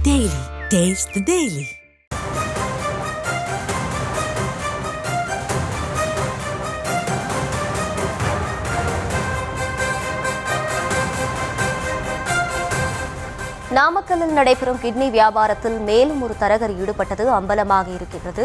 Daily. Taste the Daily. நாமக்கல்லில் நடைபெறும் kidney வியாபாரத்தில் மேலும் ஒரு தரகர் ஈடுபட்டது அம்பலமாக இருக்கிறது.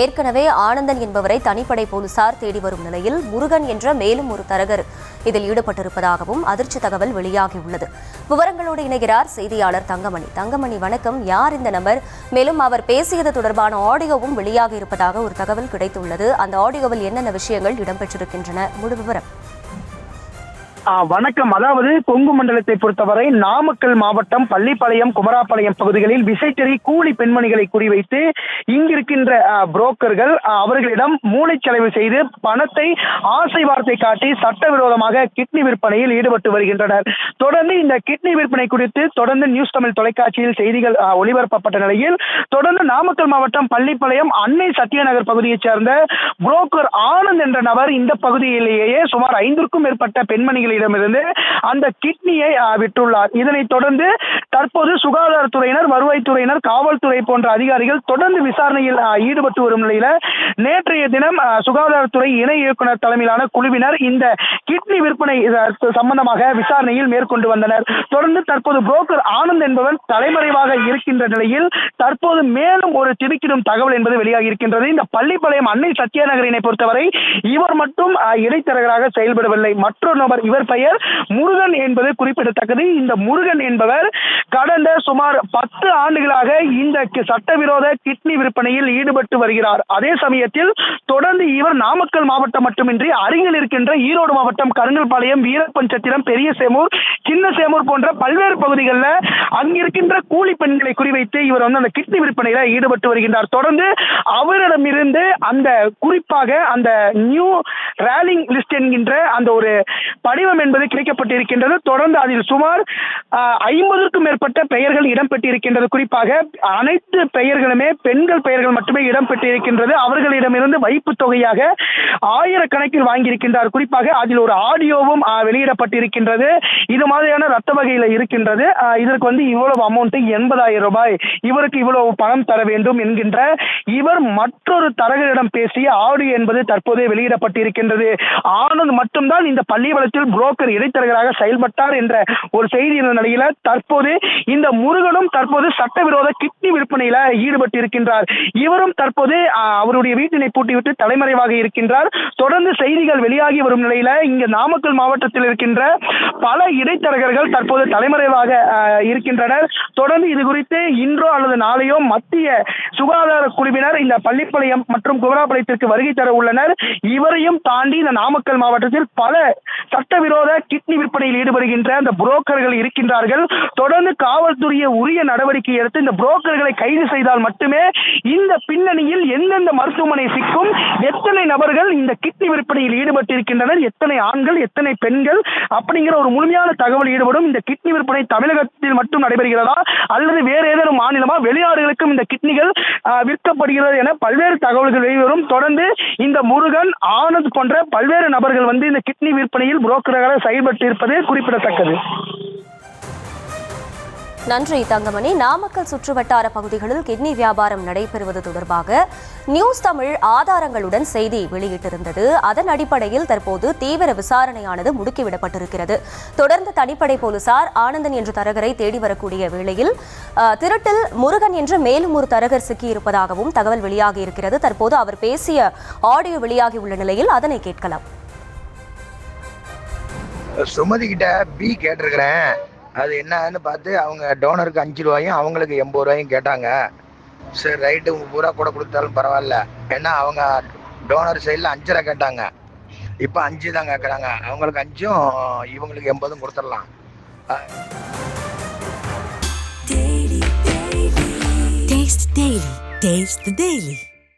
ஏற்கனவே ஆனந்தன் என்பவரை தனிப்படை போலீசார் தேடி வரும் நிலையில் முருகன் என்ற மேலும் ஒரு தரகர் இதில் ஈடுபட்டிருப்பதாகவும் அதிர்ச்சி தகவல் வெளியாகியுள்ளது. விவரங்களோடு இணைகிறார் செய்தியாளர் தங்கமணி. தங்கமணி, வணக்கம். யார் இந்த நபர்? மேலும் அவர் பேசியது தொடர்பான ஆடியோவும் வெளியாகி இருப்பதாக ஒரு தகவல் கிடைத்துள்ளது. அந்த ஆடியோவில் என்னென்ன விஷயங்கள் இடம்பெற்றிருக்கின்றன? முழு விவரம். வணக்கம். அதாவது கொங்கு மண்டலத்தை பொறுத்தவரை நாமக்கல் மாவட்டம் பள்ளிப்பாளையம், குமராப்பாளையம் பகுதிகளில் விசைத்தறி கூலி பெண்மணிகளை குறிவைத்து இங்கிருக்கின்ற புரோக்கர்கள் அவர்களிடம் மூளைச்சலவை செய்து பணத்தை ஆசை வார்த்தை காட்டி சட்டவிரோதமாக கிட்னி விற்பனையில் ஈடுபட்டு வருகின்றனர். தொடர்ந்து இந்த கிட்னி விற்பனை குறித்து தொடர்ந்து நியூஸ் தமிழ் தொலைக்காட்சியில் செய்திகள் ஒளிபரப்பப்பட்ட நிலையில் தொடர்ந்து நாமக்கல் மாவட்டம் பள்ளிப்பாளையம் அன்னை சத்யநகர் பகுதியைச் சேர்ந்த புரோக்கர் ஆனந்த் என்ற நபர் இந்த பகுதியிலேயே சுமார் 5க்கும் மேற்பட்ட பெண்மணிகள் இடமிருந்து அந்த கிட்னியை விட்டுள்ளார். இதனைத் தொடர்ந்து தற்போது சுகாதாரத்துறையினர், வருவாய்த்துறையினர், காவல்துறை போன்ற அதிகாரிகள் தொடர்ந்து விசாரணையில் ஈடுபட்டு வரும் நிலையில நேற்றைய தினம் சுகாதாரத்துறை இணை இயக்குநர் தலைமையிலான குழுவினர் இந்த கிட்னி விற்பனை சம்பந்தமாக விசாரணையில் மேற்கொண்டு வந்தனர். தொடர்ந்து தற்போது புரோக்கர் ஆனந்த் என்பவன் தலைமறைவாக இருக்கின்ற நிலையில் தற்போது மேலும் ஒரு திடுக்கிடும் தகவல் என்பது வெளியாகி இருக்கின்றது. இந்த பள்ளிப்பாளையம் அன்னை சத்யநகரினை பொறுத்தவரை இவர் மட்டும் இடைத்தரகராக செயல்படவில்லை. மற்றொரு நபர், இவர் பெயர் முருகன் என்பது குறிப்பிடத்தக்கது. இந்த முருகன் என்பவர் கடந்த சுமார் 10 ஆண்டுகளாக இந்த சட்டவிரோத கிட்னி விற்பனையில் ஈடுபட்டு வருகிறார். அதே சமயத்தில் தொடர்ந்து இவர் நாமக்கல் மாவட்டம் மட்டுமின்றி அருகில் இருக்கின்ற ஈரோடு மாவட்டம் கருங்கல்பாளையம், வீரப்பஞ்சத்திரம், பெரிய சேமூர், சின்ன சேமூர் போன்ற பல்வேறு பகுதிகளில் அங்கிருக்கின்ற கூலி பெண்களை குறிவைத்து இவர் அந்த கிட்னி விற்பனையில ஈடுபட்டு வருகின்றார். தொடர்ந்து அவரிடமிருந்து அந்த குறிப்பாக அந்த நியூ ரேலிங் லிஸ்ட் என்கின்ற அந்த ஒரு படிவம் என்பது கிடைக்கப்பட்டிருக்கின்றது. தொடர்ந்து அதில் சுமார் 50க்கும் மேற்பட்ட பெயர்கள் இடம்பெற்றிருக்கின்றது. குறிப்பாக அனைத்து பெயர்களுமே பெண்கள் பெயர்கள் மட்டுமே இடம்பெற்றிருக்கின்றது. அவர்களிடமிருந்து வைப்பு தொகையாக 1000 கணக்கில் வாங்கியிருக்கின்றார். குறிப்பாக அதில் ஒரு ஆடியோவும் வெளியிடப்பட்டிருக்கின்றது. இது மாதிரியான ரத்த வகையில இருக்கின்றது. இதற்கு இவ்வளவு அமௌண்ட் 80,000 ரூபாய், இவருக்கு இவ்வளவு பணம் தர வேண்டும் என்கின்ற இவர் மற்றொரு தரகரிடம் பேசிய ஆடியோ என்பது தற்போது வெளியிடப்பட்டிருக்கின்றது. ஆனந்த் மட்டும்தான் இந்த பள்ளிப்பாளையத்தில் புரோக்கர் இடைத்தரகராக செயல்பட்டார் என்ற ஒரு செய்தி நிலையில தற்போது இந்த முருகனும் தற்போது சட்டவிரோத கிட்னி விற்பனையில ஈடுபட்டு இருக்கின்றார். இவரும் தற்போது அவருடைய வீட்டினை பூட்டிவிட்டு தலைமறைவாக இருக்கின்றார். தொடர்ந்து செய்திகள் வெளியாகி வரும் நிலையில இங்க நாமக்கல் மாவட்டத்தில் இருக்கின்ற பல இடைத்தரகர்கள் தற்போது தலைமறைவாக இருக்கின்றனர். தொடர்ந்து இது குறித்து இன்றோ அல்லது நாளையோ மத்திய சுகாதார குழுவினர் இந்த பள்ளிப்பாளையம் மற்றும் குமராபாளையத்திற்கு வருகை தர உள்ளனர். இவரையும் தாண்டி இந்த நாமக்கல் மாவட்டத்தில் பல சட்டவிரோத கிட்னி விற்பனையில் ஈடுபடுகின்ற அந்த புரோக்கர்கள் இருக்கின்றார்கள். தொடர்ந்து காவல்துறையை உரிய நடவடிக்கை எடுத்து இந்த புரோக்கர்களை கைது செய்தால் மட்டுமே இந்த பின்னணியில் எந்தெந்த மருத்துவமனை சிக்கும், எத்தனை நபர்கள் இந்த கிட்னி விற்பனையில் ஈடுபட்டிருக்கின்றனர், எத்தனை ஆண்கள், எத்தனை பெண்கள் அப்படிங்கிற ஒரு முழுமையான தகவல் ஈடுபடும். இந்த கிட்னி விற்பனை தமிழகத்தில் மட்டும் நடைபெறுகிறதா அல்லது வேறு ஏதேனும் மாநிலமா, வெளிநாடுகளுக்கும் இந்த கிட்னிகள் விற்கப்படுகிறது என பல்வேறு தகவல்கள் வெளிவரும். தொடர்ந்து இந்த முருகன், ஆனந்த் போன்ற பல்வேறு நபர்கள் இந்த கிட்னி விற்பனையில் புரோக்கராக செயல்பட்டு இருப்பது குறிப்பிடத்தக்கது. நன்றி தங்கமணி. நாமக்கல் சுற்றுவட்டார பகுதிகளில் கிட்னி வியாபாரம் நடைபெறுவது தொடர்பாக நியூஸ் தமிழ் ஆதாரங்களுடன் செய்தி வெளியிட்டிருந்தது. அதன் அடிப்படையில் தற்போது தீவிர விசாரணையானது முடுக்கிவிடப்பட்டிருக்கிறது. தொடர்ந்து தனிப்படை போலீசார் ஆனந்தன் என்ற தரகரை தேடி வரக்கூடிய வேளையில் திருட்டில் முருகன் என்ற மேலும் ஒரு தரகர் சிக்கியிருப்பதாகவும் தகவல் வெளியாகி இருக்கிறது. தற்போது அவர் பேசிய ஆடியோ வெளியாகி உள்ள நிலையில் அதனை கேட்கலாம். சுமதி கிட்ட பி கேட்டிருக்கிறேன். அது என்னன்னு பார்த்து அவங்க டோனருக்கு 5 ரூபாயும் அவங்களுக்கு 80 ரூபாயும் கேட்டாங்க. சரி ரைட்டு, பூரா கூட கொடுத்தாலும் பரவாயில்ல, ஏன்னா அவங்க டோனர் சைடில் 5.5 கேட்டாங்க. இப்போ 5 தான் கேட்குறாங்க. அவங்களுக்கு 5ம் இவங்களுக்கு 80ம் கொடுத்துடலாம். Taste the Daily.